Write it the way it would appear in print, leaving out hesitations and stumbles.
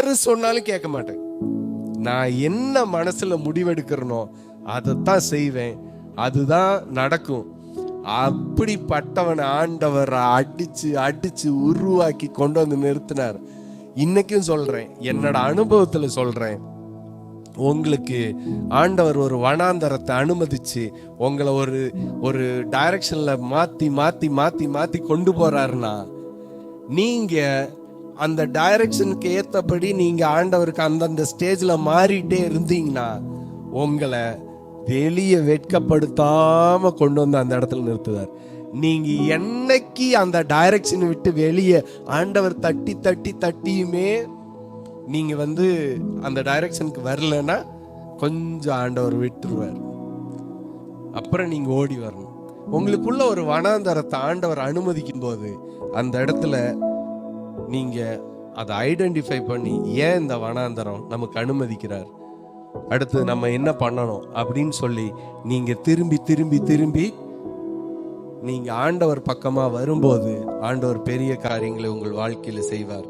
யாரு சொன்னாலும் கேட்க மாட்டேன். நான் என்ன மனசுல முடிவெடுக்கிறனோ அதைத்தான் செய்வேன், அதுதான் நடக்கும். அப்படிப்பட்டவனை ஆண்டவர் அடிச்சு அடிச்சு உருவாக்கி கொண்டு வந்து நிறுத்தினார். இன்னைக்கும் சொல்றேன், என்னோட அனுபவத்துல சொல்றேன், உங்களுக்கு ஆண்டவர் ஒரு வனாந்தரத்தை அனுமதிச்சு உங்களை ஒரு ஒரு டைரக்ஷன்ல மாத்தி மாத்தி மாத்தி மாத்தி கொண்டு போறாருன்னா, நீங்க அந்த டைரக்ஷனுக்கு ஏத்தபடி நீங்க ஆண்டவருக்கு அந்தந்த ஸ்டேஜ்ல மாறிட்டே இருந்தீங்கன்னா உங்களை வெளியே வெட்கப்படுத்தாம கொண்டு வந்து அந்த இடத்துல நிறுத்துவார். நீங்க என்னைக்கு அந்த டைரக்ஷன் விட்டு வெளியே ஆண்டவர் தட்டி தட்டி தட்டியுமே நீங்க அந்த டைரக்ஷனுக்கு வரலன்னா கொஞ்சம் ஆண்டவர் விட்டுருவார். அப்புறம் நீங்க ஓடி வரணும். உங்களுக்குள்ள ஒரு வனாந்தரத்தை ஆண்டவர் அனுமதிக்கும் போது அந்த இடத்துல நீங்க அதை ஐடென்டிஃபை பண்ணி, ஏன் இந்த வனாந்தரம் நமக்கு அனுமதிக்கிறார், அடுத்து நம்ம என்ன பண்ணணும் அப்படின்னு சொல்லி நீங்க திரும்பி திரும்பி திரும்பி நீங்க ஆண்டவர் பக்கமா வரும்போது ஆண்டவர் பெரிய காரியங்களை உங்கள் வாழ்க்கையில செய்வார்.